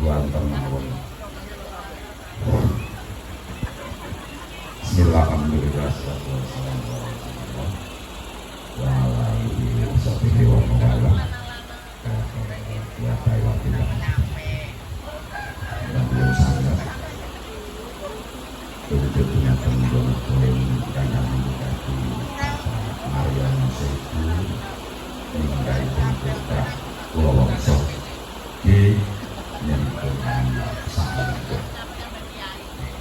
wonten mawon. Bismillahirrahmanirrahim. Wa ala alihi wa sahbihi wa man wala. Ya Taala. Dan belum sangat. Begitu teman-teman dan mendekati Maria Seku meninggal putra Pulau Wongso di Nyentuhan Samangge.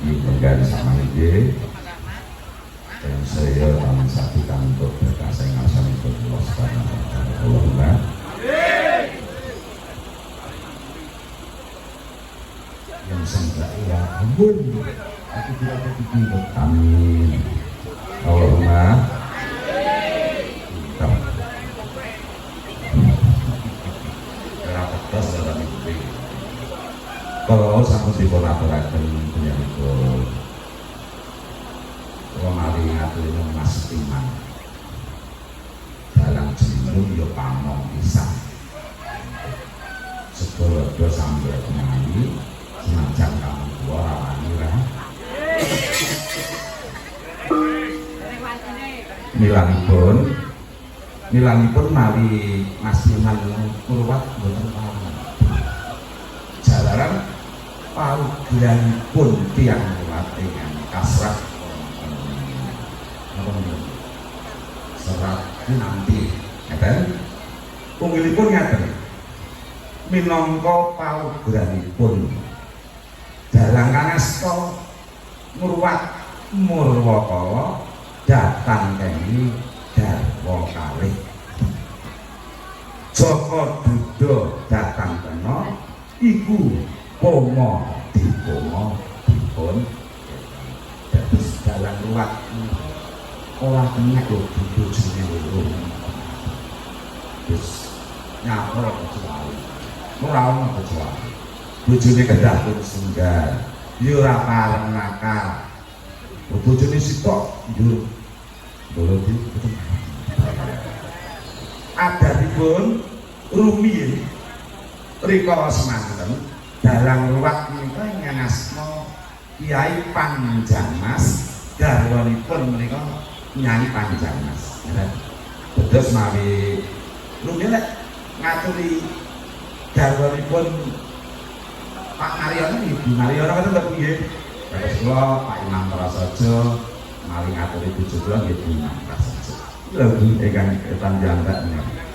Di negara Samangge dan saya akan saksikan untuk berkasih ngasih untuk Allah Subhanahu wa Ta'ala. Allahumma yang sangka ya ampun aku tidak terpikir. Amin. Allahumma kalau sampun dipun aturaken penyambut kula mari ngaturi Mas Iman dalam jeneng yo pamong pisan sedaya sambil kemari senajan kamu dua rawani ra milangipun mari Mas Iman Purwat mboten pamong jalaran paugeranipun tiyang latihan kasrat serat nanti ngeten punggilipun ngeten minangka paugeranipun dalang kangasta Murwat Murwakala datang kene garwa kalih Jaka Duda datang kena iku pomo dipun dados dalang ruwat ora kena lho bojone loro wis nyapro kecuali ora ono kecuali bojone kedah pun sunggal yo ora pareng nakal bojone sitok yo lho adatipun rumiyin rikala semanten dalang ruwat menika nganasma Kiai Panjangmas garwanipun menika Nyai Panjangmas. Terus mawi rumiyin ngaturi garwanipun Pak Mariono Ibu Mariono kan tetep piye? Terus kula Pak Imam Prasaja mari ngaturi bojo kula nggih Bu Imam Prasaja. Lha ingkang Panjangmas menika.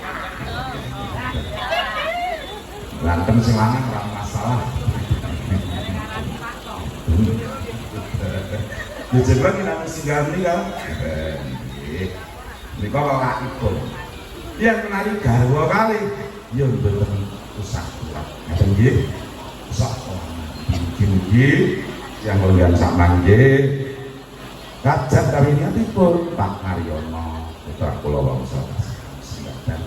Lantem sing lanang ora masalah. Dijebak nek singgah menika. Nggih. Menika kakipun. Yen menawi garwa kali ya mboten usah kuat. Ngaten nggih. Usah nggih yang mulian samangge. Kajat kawinanipun Pak Mariono putra kula Wongso Sinten.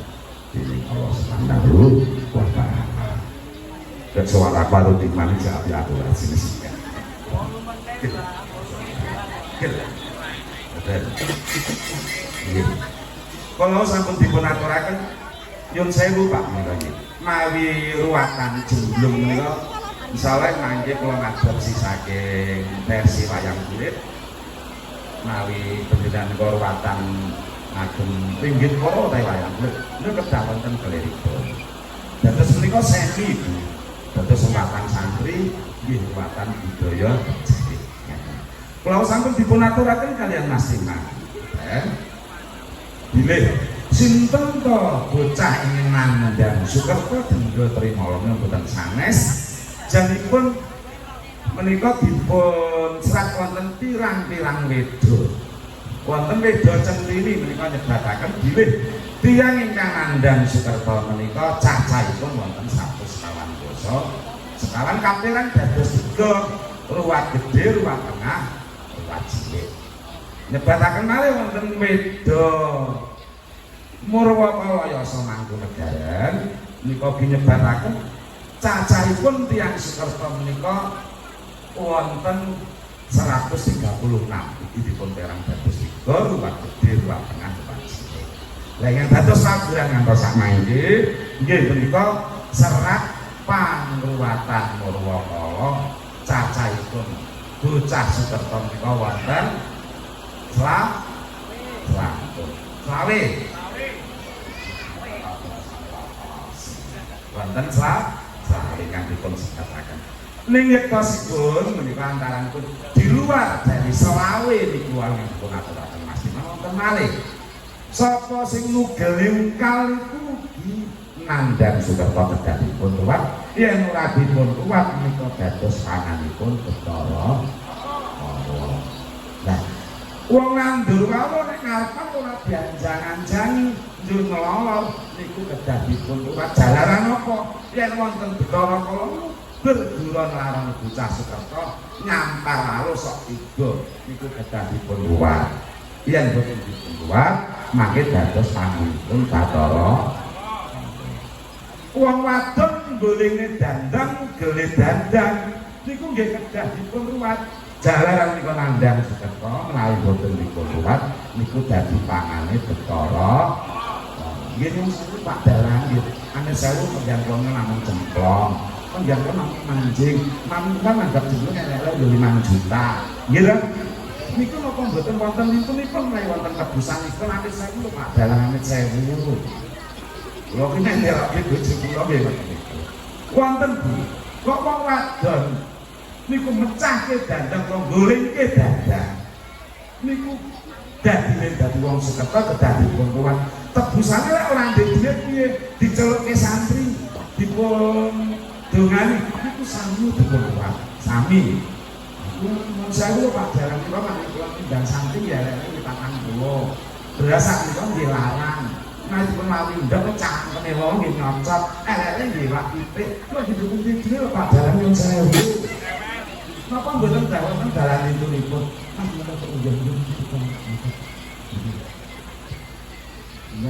Ini Allah Subhanahu wa Ta'ala. Suara baru di mana api aku sini sini. Kalau sampun dipun aturaken nyun sewu Pak menika mawi ruwatan jemblung menika insyaallah mangke kula ngadopsi saking versi wayang kulit mawi pendidikan ruwatan ngagem pinggit karo ta wayang kulit niku kedah wonten keliripun. Dados menika semi dados ruwatan santri nggih ruwatan budaya cilik. Kula sampun dipun aturaken kaliyan Mas Iman. Bilih sinten to bocah ingin nandhang Sukerto denggo trimala mboten sanes janipun menika dipun serat wonten pirang-pirang wedha. Wonten wedha centini menika nyebataken bilih tiyang ingkang nandhang Sukerto menika cacahipun wonten 100 kawan dosa. Sekarang kapiran dados 3 ruwat gedhe, ruwat tengah, ruwat cilik. Nyebataken malih wonten wedha Murwakala Yasa Mangkunegaran menika nyebataken cacahipun tiyang Sukerto menika wonten 136. Iki dipun perang dados 3 ruwat gedhe, ruwat tengah, ruwat cilik. Lah ing dados saburan ngantos sak mangke nggih menika serat pangruwat kathah Murwakala cacahipun bocah Sukerta menika wonten selawe wonten selawe kang dipun singkataken ning yektosipun menika antaranipun di luar dari selawe niku wong dipun aturaken Mas wonten malih sapa sing nugel kaliku nandhang Sukerta kedahipun ruwat yen ora dipun ruwat menika dados panganipun Bathara Kala. Nah, wong nandur kawula nek ngarepan ora dianjang-anjangi njur ngelolor niku kedahipun ruwat jalaran apa yen wonten Bathara Kala berguron larang bocah Sukerta nyampar lalu sok tiga niku kedahipun ruwat yen boten dipun ruwat mangke dados panganipun Bathara. Wong wadon golinge dandang, gele dandang niku nggih kedah dipun ruwat. Jalaran niku nandhang Sukerta menawi boten dipun ruwat niku dadi pangane Bathara. Nggih niku Pak Dalang nggih. Ane sewu penjangkone namung cemplong. Penjangkone namung manjing. Namung nanggap jenenge elek-elek yo 5 juta. Nggih lho. Niku napa mboten wonten nipunipun menawi wonten tebusanipun ane sewu Pak Dalang ane sewu. Kula ki nek ndelok bojo kula nggih wonten Bu. Kok wong wadon niku mecahke dandang kok golingke dandang. Niku dadi wong Sukerta kedah dipun ruwat. Tebusane lek ora ndek dhuwit piye dicelukke santri dipun dongani niku sami dipun ruwat. Sami. Mun sewu Pak Dalang kula manut kula tindang santri ya lek 40. Berasa kula nggih larang. Nah, dipun lawi ndak pecah kene wong nggih nyocot elek nggih Pak Pitik kok didukung dhewe Pak Dalang yang sewu napa mboten dawaken dalan intunipun napa kok njenengan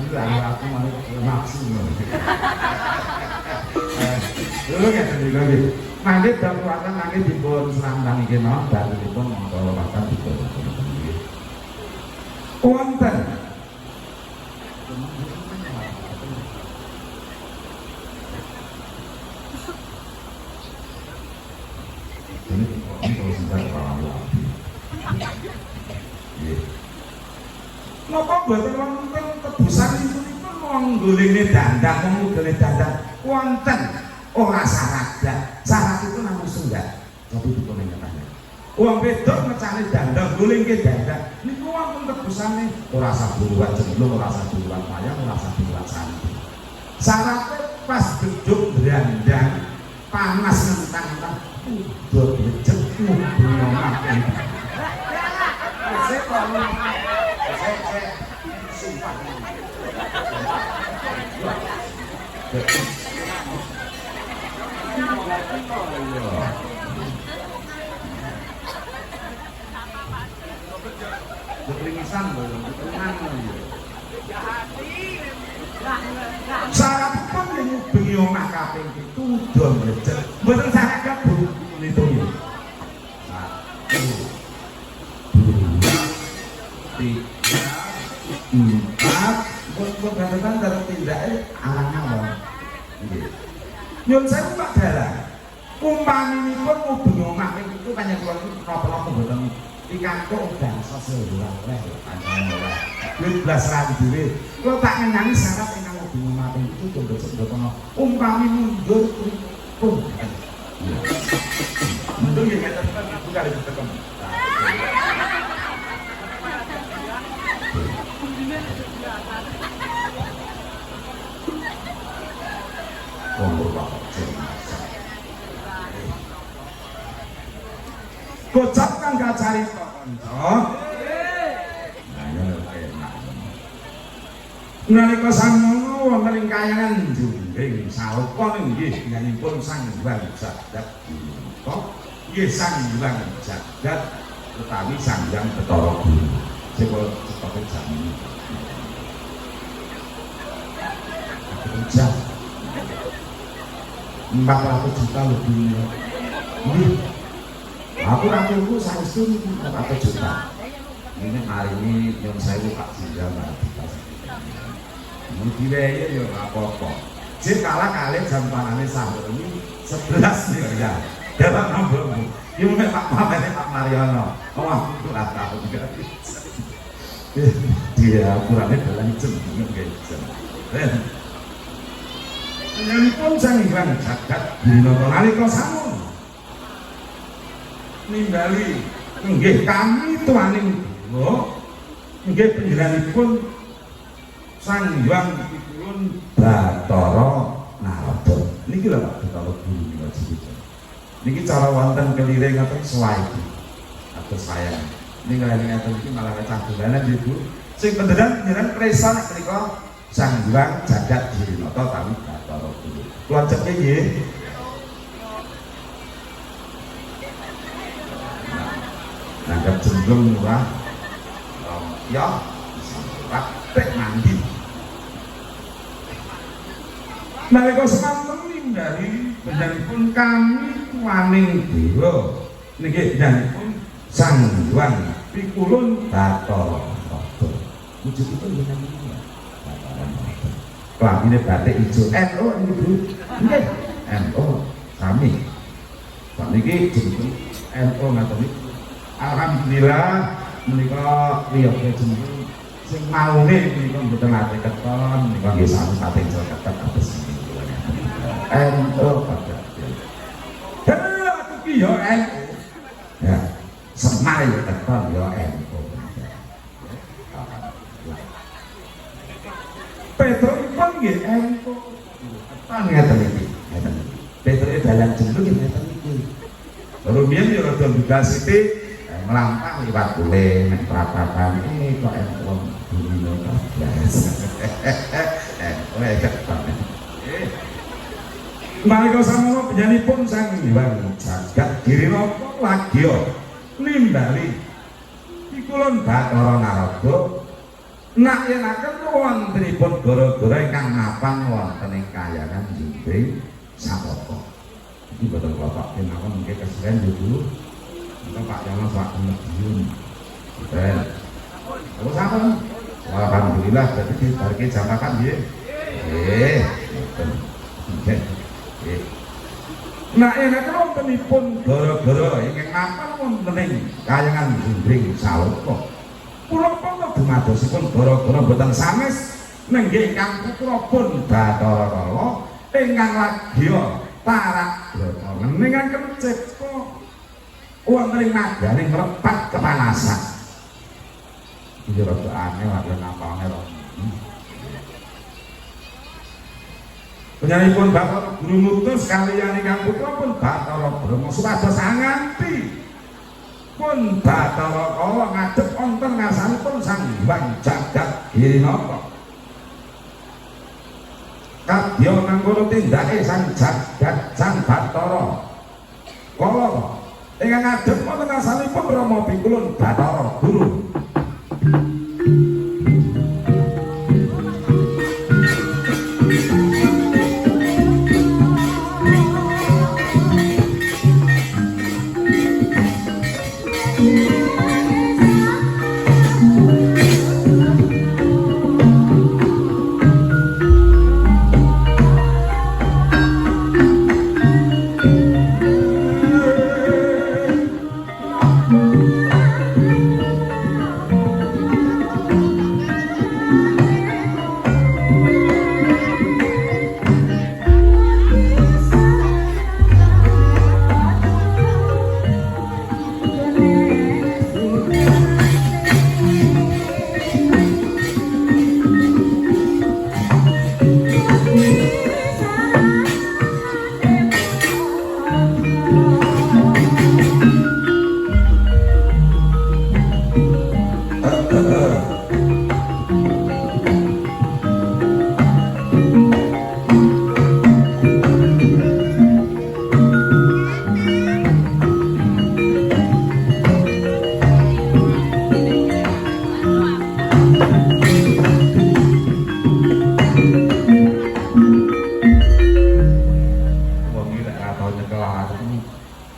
nang aku mau maksud lho ya nggih mangke dakwatan mangke dipun srambang iki no dalipun monggo wakan dipun wonten napa mboten wonten tebusan niku wong golinge dandang wong nugele dandang wonten ora syarat itu namung sunggah tapi dipun ngatane wong wedok mecane dandang golingke dandang niku wonten tebusane ora saburuan jemblung ora saburuan wayang ora saburuan santri syaratnya pas geduk dandang panas nentang udah becek ngono makan saya sumpah kepringisan belum syarat pun yang bengi omah kaping itu udah becek mboten saged Bu niku empat pembangunan dalam tindaknya alang-alang nyun saya Pak Dalang umpami pun mau bengomah itu banyak keluar itu kenapa-napa mboten pikantuk bangsa seluruh duit belas randuwe kalau tak ngenani syarat yang mau bengomah itu contoh-contoh umpami mundur pun mundur ya kata-kata aku gak ada ketemu kocap kan gak cari kanca nalika samono wonten ing kayangan Jumbing Salpa nggih nyanipun Sang Hyang Jagat nggih Sang Hyang Jagat utawi Sang Hyang Bathara Guru coba seperti jamin jam 400 juta lebih aku rakyatku saestu 400 juta ini hari ini yang saya Pak Sinja ini diweye ya apa-apa Jika kalah kali jam panane sahur ini 11 miliar. Dalam nombor ini Pak Mamene Pak Mariono. Wah, itu rata aku juga. Dia kurangnya dalam jeneng gitu. Penyanipun sang Hyang Jagat Dinata nalika samun nimbali nggih kami tuaning dewa nggih panjenenganipun sang Hyang Pikulun Bathara Narada niki lho Pak Bathara Guru Mila Jiwika niki cara wonten kelire ngaten swaiki atus sayang ning ngaten iki malah cah dolanan ibu sing beneran panjenengan presa menika sang Hyang Jagat Dinata kami Bathara Guru kula cek nggih nanggap jemblung murah ya praktek mandi nalika semanten ningali panjenenganipun kami tuaning dewa niki panjenenganipun sang Hyang Pikulun Bathara Narada wujudipun panjenengan kelambine batik ijo NU Ibu nggih NU kami Pak niki jenengipun NU ngaten iki alhamdulillah menika riyoga jeneng sing maune menika mboten ate keton menika nggih sami patenjol ketet atus NU Pak aku ki yo NU ya semar yo keton yo NU Petro pun nggih NU keton ngeten iki ngeten Petro dalan jemblung ngeten iki rumiyin yo rada dugasite melampah liwat kule nek prapatan kok NU dunia kablas oleh keton nalika samono panjenenganipun sang Hyang Jagat Dinata lagya nimbali Pikulun Bathara Narada nak yenaken wontenipun gara-gara ingkang mapan wonten ing kahyangan Jumbe Sapaka iki boten kula Pak kenawan nggih keseren dulu Pak Yono Pak Medium ben oh sampun alhamdulillah berarti dibarke jam makan nggih nggih nah enak wontenipun gara-gara ingkang mapan wonten ing kahyangan Jumbe Sapaka kula pun dumadosipun gara-gara boten sanes nenggih ingkang putrapun Bathara Kala ingkang lagya tarak brata ngeningaken cipta wonten ing nagaring mrepat kepanasan iki rada aneh wae nampane ro panjenenganipun Bathara Guru Mutus kaliyan ingkang putrapun Bathara Brama supados anganti pun Bathara Kala ngadhep wonten ngarsanipun sang Hyang Jagat Dinata kadya mangkono tindake sang Jagat sang Bathara Kala ingkang ngadhep wonten ngarsanipun Rama Pikulun Bathara Guru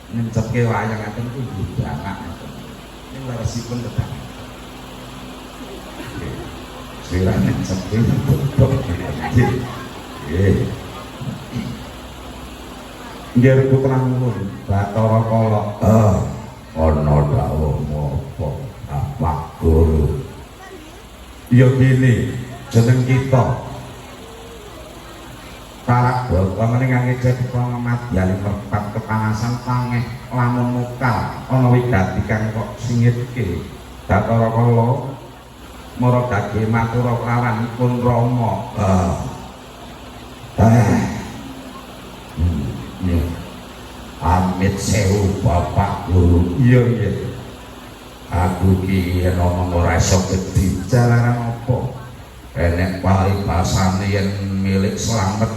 nyencepke wayang ngaten ku anak ngaten. Ning leresipun tetep. Sira nyencepke tutup. Nggih. Nggih putra nuwun Bathara Kala. Ana dawuhmu apa Bapak Guru? Ya gini, jeneng kita para bapa ngangge jadi pengamat yali merpat kepanasan pangeh lamun mukal ana wigati kang kok singitke Bathara Kala mara dadi matura prawanipun Rama. Amit sewu Bapak Guru. Iya iya. Aku ki yen omong ora iso gedhi. Jalaran apa? Enek paribasane yen milik slamet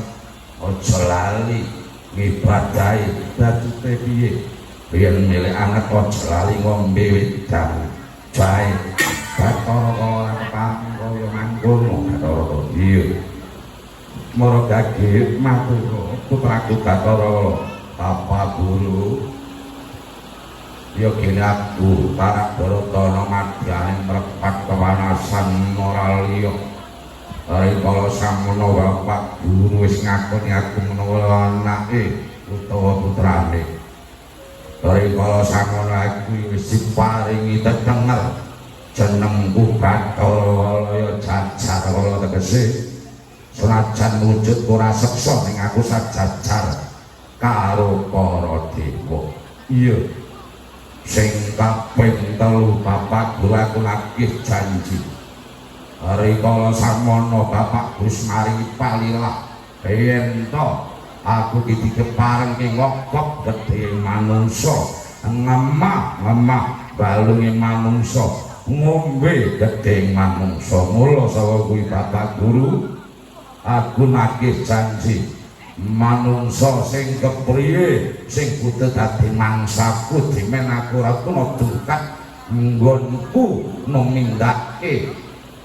aja lali ngibadahi dadi piye. Yen milik anak aja lali ngombe wedang jahe. Bathara Kala kaya mangkono Bathara. Iya. Mara gage matur putraku Bathara Bapak Guru. Ya kene aku para Baratana madyaning mrepat kewanasan ora liya. Rikala samono Bapak Guru wis ngakoni aku menawa anake utawa putrane. Rikala samono aku wis diparingi tetenger jenengku Bathara ya jajar kala tegese. Senajan wujud ora seksa ning aku sajajar karo para dewa. Iya. Sing kaping 3 Bapak Guru aku lagi janji. Rikala samono Bapak Gus maringi palilah yen to aku dikeparengke ngokok gedhe manungsa, ngemah balunge manungsa, ngombe gedhe manungsa. Mula saka kuwi Bapak Guru aku nagih janji manungsa sing kepriye sing kudu dadi mangsaku dimen aku ora kena dukat nggonku numindake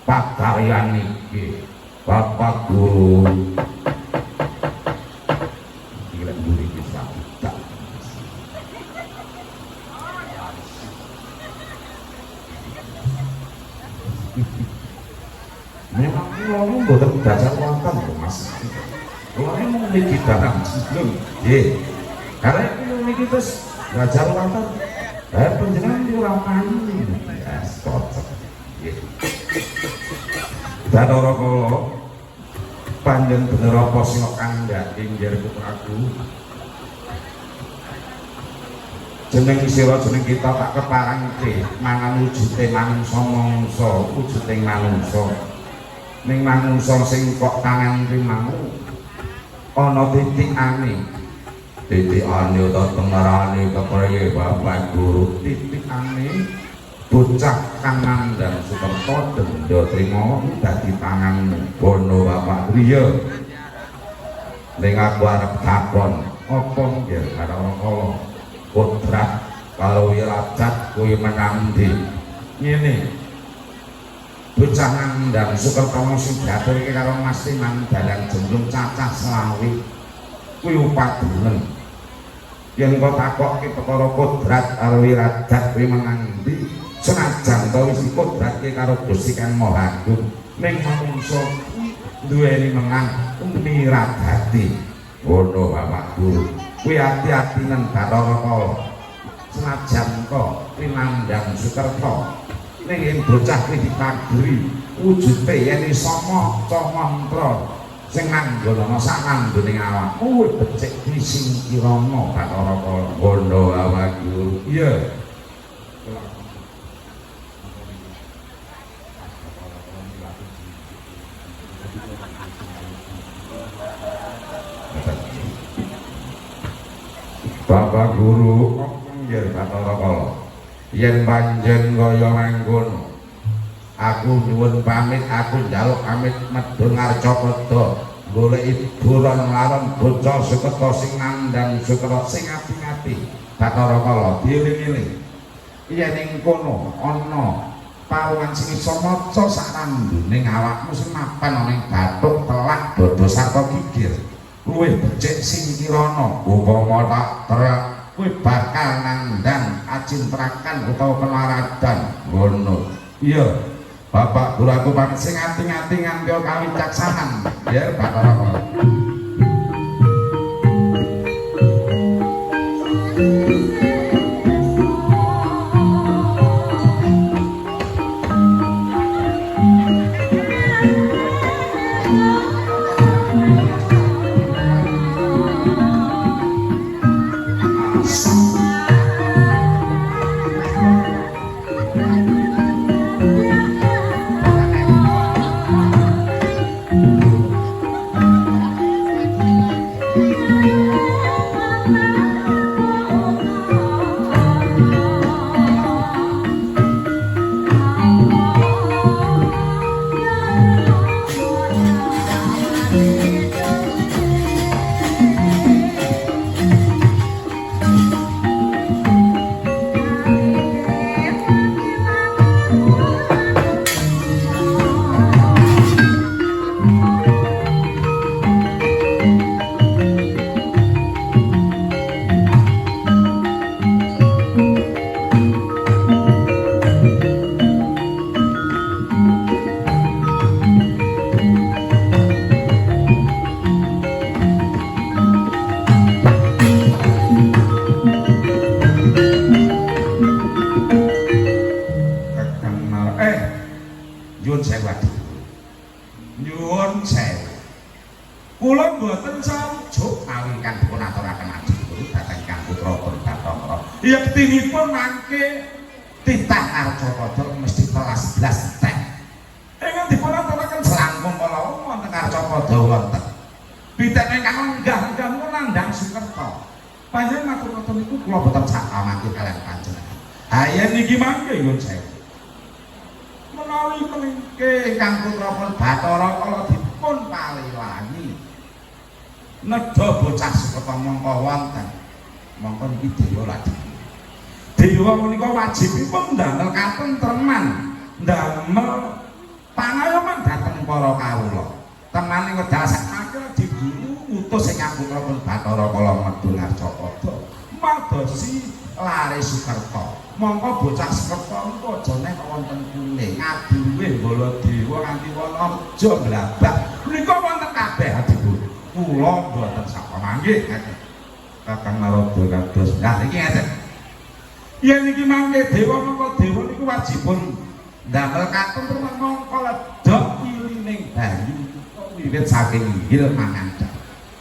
pakaryan iki Bapak Guru. Gila guru iki tak. Memang ngomong boten dasar wonten Mas. Kalau mau niki barang sebelum, karena itu niki terus belajar wonten, penjenengan di orang payu, ya cocok. Bathara Kala, panjen bener apa sing kandhak inggih putraku. Jeneng sira jeneng kita tak keparengke mangan wujute manungsa mangsa, wujute manungsa. Ning manungsa sing kok tangan rimau ana titikane utawa tengerane kepriye Bapak Guru. Titikane bocah kang nandhang Sukerta denda trima dadi tangan bono Bapak Griya. Ning aku arep takon apa nggih Bathara Kala kodrat karo wirajat kuwi menang ndi? Ngene bocah nandhang Sukerta sing diaturke karo Mas Timang dalang jemblung cacah selawi kuwi upadunen. Yen kok takokke perkara kodrat karo wirajat kuwi menang ndi, senajan to wis kodratke karo Gusti Kang Maha Agung, ning manungsa duweni menang miradati. Ngono Bapak Guru. Kuwi ati-atinen Bathara Kala. Senajan kok pinandhang Sukerta ning ing bocah kuwi dipagri wujude yen iso maca mantra sing nanggono sak nanggoning awakmu becik sing kirana Bathara Kala. Ngono Bapak Guru. Iya. Bapak Guru nggih Bathara Kala. Yen panjen kaya mangkono aku nyuwun pamit, aku njaluk pamit medhun Arcapada golek hiburan lawan bocah Sukerta sing nandhang Sukerta sing ati-ati. Bathara Kala dieling-eling yen ing kono ana pawuhan sing iso maca sak randuning awakmu sing mapan ana ing bathuk telak dada sarta gigir luwih becik sing kirana upama tak terak kuwi bakal nandhang acintrakan utawa kelaradan. Ngono. Iya. Bapak Guru aku pamit sing ati-ati nganti kawicaksanan ya Bathara Kala. nyuwun sewu nyuwun sewu kula mboten sajuk mawi kang dipun aturaken ajeng dhateng Kang Putra Bathara yektinipun mangke titah Arcapada mesti telas blas teh ingkang dipun aturaken selangkung kala wonten Arcapada wonten pitek ingkang enggah nandhang Sukerta panjenengan matur-matur niku kula boten sak mangke kaliyan panjenengan ayen niki mangke nyuwun sewu menawi mengke Kang Putra Bathara kala dipun palilangi nedha bocah Sukerta mongko wonten mongko niki dewa lajeng dewa menika wajibipun ndamel katentreman ndamel pangayoman dhateng para kawula temane wedal sakmangke diguru utus ing Kang Putra Bathara kala medhun Arcapada madosi lare Sukerta mongko bocah Sukerta niku aja nek wonten kule ngaduwe Baladewa nganti wala aja glabak menika wonten kabeh adipun kula mboten sapa mangke ngeten Kakang Narada kados nah iki ngeten yen niki mangke dewa mongko dewa niku wajibun ndamel katentreman mongko ledok ilining banyu wiwit saking inggil mangandhap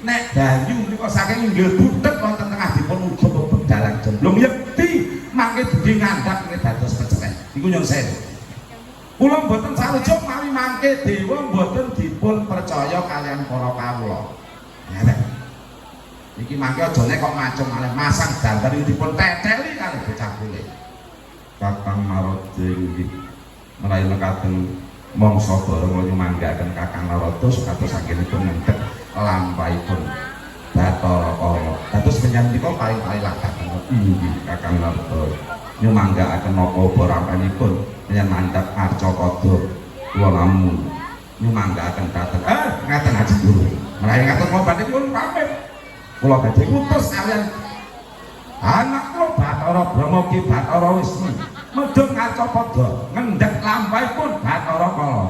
nek banyu menika saking inggil butet wonten tengah dipun uga dalan jemblung yekti mangke dadi ngandhap nek dados peceren iku nyuwun sewu kula mboten sarujuk mawi mangke dewa mboten dipun percaya kalian para kawula ngeten iki mangke aja nek kok macem malih masang gambar dipun teteli kali bocah kule Kakang Narada inggih menawi mekaten mangsa bareng nyumanggaken Kakang Narada supados sakinipun ngendhek lampahipun Bathara Kala dados panjenengan paling-paling lakah inggih Kakang Narada nyumanggaaken napa barampanipun menyang mandhap Arcapada kula lamun nyumanggaaken dhateng ngaten ajeng Guru menawi ngaten kula badhe pun pamit kula badhe utus kalian anak kula Bathara Brahma Ki Bathara Wisnu medhun Arcapada ngendhek lampahipun Bathara Kala